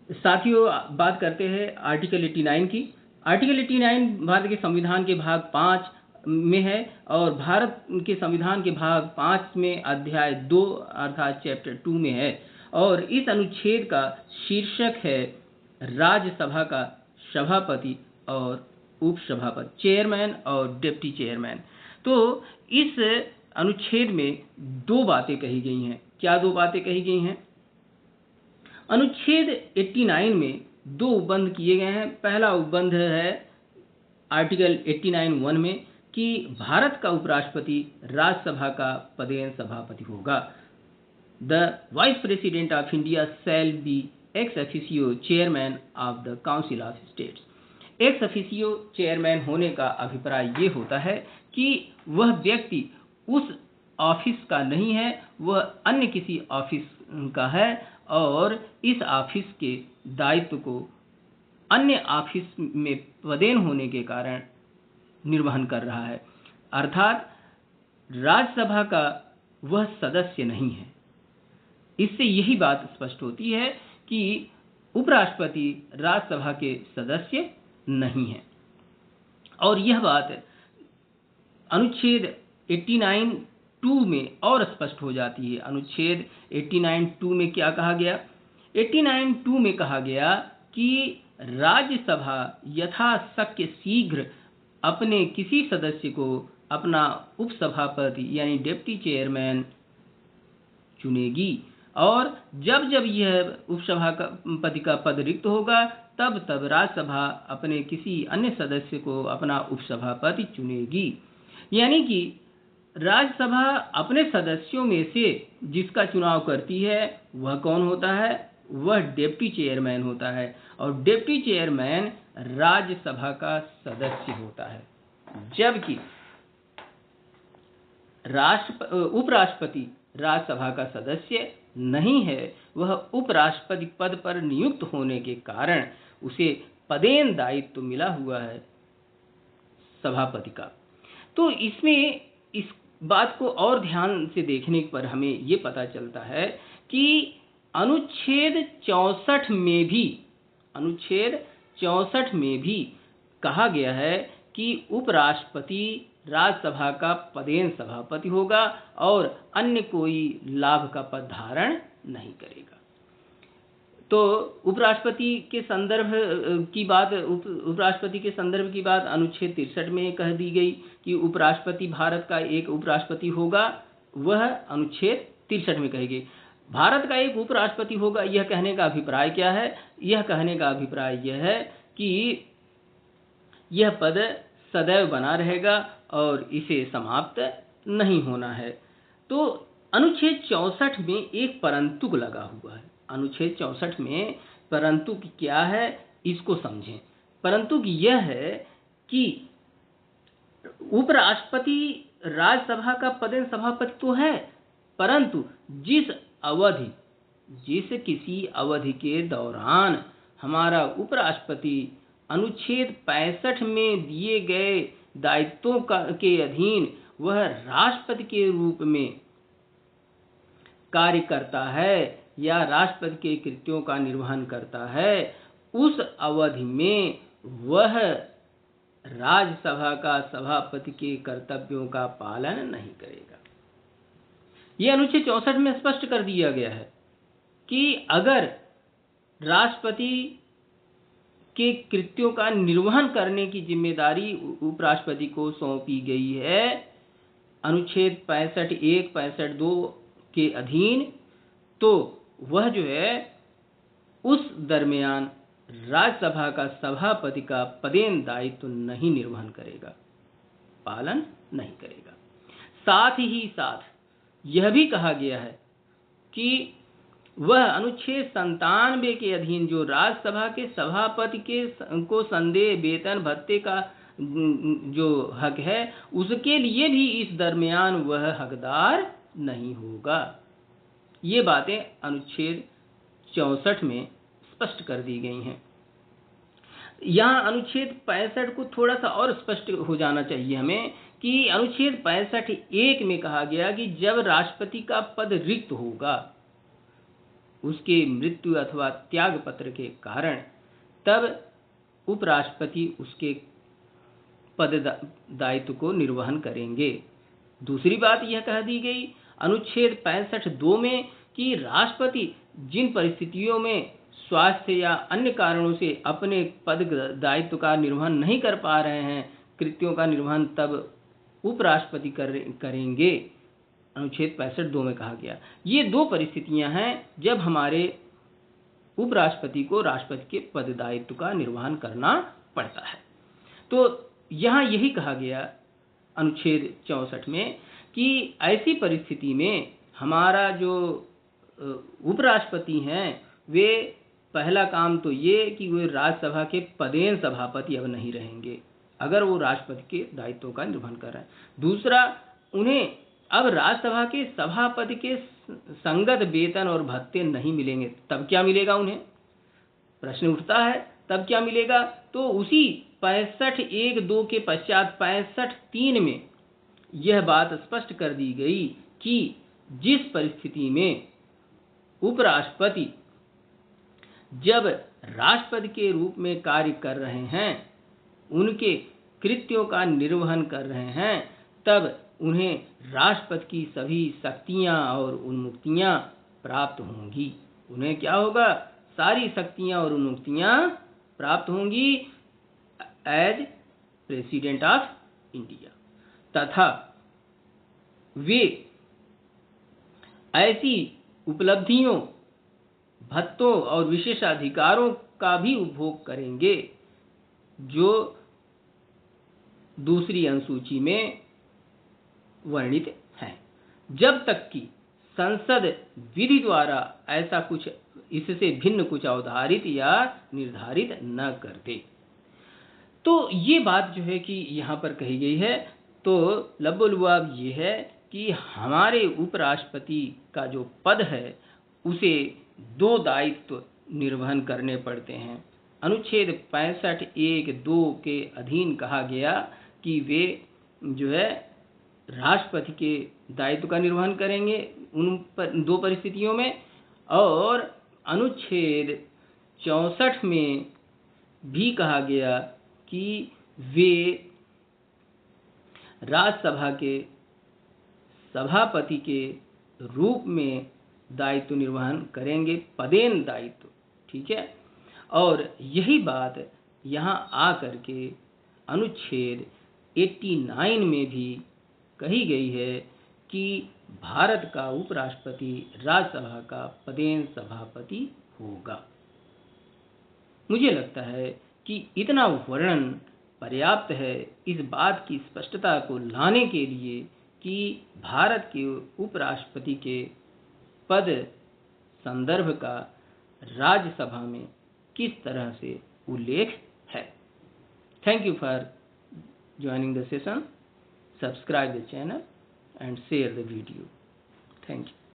साथियों, बात करते हैं आर्टिकल 89 की। आर्टिकल 89 भारत के संविधान के भाग 5 में है और भारत के संविधान के भाग 5 में अध्याय 2 अर्थात चैप्टर 2 में है। और इस अनुच्छेद का शीर्षक है राज्यसभा का सभापति और उपसभापति, चेयरमैन और डिप्टी चेयरमैन। तो इस अनुच्छेद में दो बातें कही गई हैं। क्या दो बातें कही गई हैं? अनुच्छेद 89 में दो उपबंध किए गए हैं। पहला उपबंध है आर्टिकल 89(1) में कि भारत का उपराष्ट्रपति राज्यसभा का पदेन सभापति होगा। The vice president of India shall be ex officio chairman of the council of states. Ex officio chairman होने का अभिप्राय ये होता है कि वह व्यक्ति उस ऑफिस का नहीं है, वह अन्य किसी ऑफिस का है और इस ऑफिस के दायित्व को अन्य ऑफिस में पदेन होने के कारण निर्वहन कर रहा है। अर्थात राज्यसभा का वह सदस्य नहीं है। इससे यही बात स्पष्ट होती है कि उपराष्ट्रपति राज्यसभा के सदस्य नहीं है। और यह बात अनुच्छेद 89(2) में और स्पष्ट हो जाती है। अनुच्छेद 89(2) में क्या कहा गया? 89(2) में कहा गया कि राज्यसभा यथाशक्य शीघ्र अपने किसी सदस्य को अपना उपसभापति यानी डिप्टी चेयरमैन चुनेगी और जब जब यह उपसभापति का पद रिक्त होगा तब तब राज्यसभा अपने किसी अन्य सदस्य को अपना उपसभापति चुनेगी। यानी कि राज्यसभा अपने सदस्यों में से जिसका चुनाव करती है वह कौन होता है? वह डिप्टी चेयरमैन होता है और डिप्टी चेयरमैन राज्यसभा का सदस्य होता है। जबकि उपराष्ट्रपति राज्यसभा का सदस्य नहीं है, वह उपराष्ट्रपति पद पर नियुक्त होने के कारण उसे पदेन दायित्व मिला हुआ है सभापति का। तो इसमें इस बात को और ध्यान से देखने पर हमें ये पता चलता है कि अनुच्छेद 64 में भी कहा गया है कि उपराष्ट्रपति राज्यसभा का पदेन सभापति होगा और अन्य कोई लाभ का पद धारण नहीं करेगा। तो उपराष्ट्रपति के संदर्भ की बात अनुच्छेद 63 में कह दी गई कि उपराष्ट्रपति भारत का एक उपराष्ट्रपति होगा। वह अनुच्छेद 63 में कही गई। भारत का एक उपराष्ट्रपति होगा, यह कहने का अभिप्राय क्या है? यह कहने का अभिप्राय यह है कि यह पद सदैव बना रहेगा और इसे समाप्त नहीं होना है। तो अनुच्छेद 64 में एक परंतु लगा हुआ है। अनुच्छेद 64 में परंतु क्या है इसको समझें। परंतु यह है कि उपराष्ट्रपति राज्यसभा का पदेन सभापति तो है, परंतु जिस किसी अवधि के दौरान हमारा उपराष्ट्रपति अनुच्छेद 65 में दिए गए दायित्वों के अधीन वह राष्ट्रपति के रूप में कार्य करता है या राष्ट्रपति के कृत्यों का निर्वहन करता है, उस अवधि में वह राज्यसभा का सभापति के कर्तव्यों का पालन नहीं करेगा। यह अनुच्छेद 64 में स्पष्ट कर दिया गया है कि अगर राष्ट्रपति के कृत्यों का निर्वहन करने की जिम्मेदारी उपराष्ट्रपति को सौंपी गई है अनुच्छेद 65(1) 65(2) के अधीन, तो वह जो है उस दरमियान राज्यसभा का सभापति का पदेन दायित्व नहीं निर्वहन करेगा, पालन नहीं करेगा। साथ ही साथ यह भी कहा गया है कि वह अनुच्छेद 97 के अधीन जो राज्यसभा के सभापति को संदेह वेतन भत्ते का जो हक है उसके लिए भी इस दरमियान वह हकदार नहीं होगा। ये बातें अनुच्छेद 64 में स्पष्ट कर दी गई हैं। यहाँ अनुच्छेद 65 को थोड़ा सा और स्पष्ट हो जाना चाहिए हमें कि अनुच्छेद 65(1) में कहा गया कि जब राष्ट्रपति का पद रिक्त होगा उसके मृत्यु अथवा त्याग पत्र के कारण, तब उपराष्ट्रपति उसके पद दायित्व को निर्वहन करेंगे। दूसरी बात यह कह दी गई अनुच्छेद 65(2) में कि राष्ट्रपति जिन परिस्थितियों में स्वास्थ्य या अन्य कारणों से अपने पद दायित्व का निर्वहन नहीं कर पा रहे हैं, कृत्यों का निर्वहन तब उपराष्ट्रपति करेंगे। अनुच्छेद 65(2) में कहा गया। ये दो परिस्थितियां हैं जब हमारे उपराष्ट्रपति को राष्ट्रपति के पद दायित्व का निर्वहन करना पड़ता है। तो यहाँ यही कहा गया अनुच्छेद 64 में कि ऐसी परिस्थिति में हमारा जो उपराष्ट्रपति हैं, वे पहला काम तो ये कि वे राज्यसभा के पदेन सभापति अब नहीं रहेंगे, अगर वो राष्ट्रपति के दायित्वों का निर्वहन कर रहे हैं। दूसरा, उन्हें अब राज्यसभा के सभापति के संगत वेतन और भत्ते नहीं मिलेंगे। तब क्या मिलेगा उन्हें? प्रश्न उठता है, तब क्या मिलेगा? तो उसी 65(1)(2) के पश्चात 65(3) में यह बात स्पष्ट कर दी गई कि जिस परिस्थिति में उपराष्ट्रपति जब राष्ट्रपति के रूप में कार्य कर रहे हैं, उनके कृत्यों का निर्वहन कर रहे हैं, तब उन्हें राष्ट्रपति की सभी शक्तियां और उन्मुक्तियां प्राप्त होंगी। उन्हें क्या होगा? सारी शक्तियां और उन्मुक्तियां प्राप्त होंगी एज प्रेसिडेंट ऑफ इंडिया, तथा वे ऐसी उपलब्धियों, भत्तों और विशेषाधिकारों का भी उपभोग करेंगे जो दूसरी अनुसूची में वर्णित हैं, जब तक कि संसद विधि द्वारा ऐसा कुछ, इससे भिन्न कुछ अवधारित या निर्धारित न कर दे। तो ये बात जो है कि यहाँ पर कही गई है। तो लबोलुआब ये है कि हमारे उपराष्ट्रपति का जो पद है, उसे दो दायित्व निर्वहन करने पड़ते हैं। अनुच्छेद 65(1)(2) के अधीन कहा गया कि वे जो है राष्ट्रपति के दायित्व का निर्वहन करेंगे उन दो परिस्थितियों में, और अनुच्छेद 64 में भी कहा गया कि वे राज्यसभा के सभापति के रूप में दायित्व निर्वहन करेंगे, पदेन दायित्व, ठीक है। और यही बात यहाँ आकर के अनुच्छेद 89 में भी कही गई है कि भारत का उपराष्ट्रपति राज्यसभा का पदेन सभापति होगा। मुझे लगता है कि इतना वर्णन पर्याप्त है इस बात की स्पष्टता को लाने के लिए कि भारत के उपराष्ट्रपति के पद संदर्भ का राज्यसभा में किस तरह से उल्लेख है। Thank you for joining the session. Subscribe the channel and share the video. Thank you.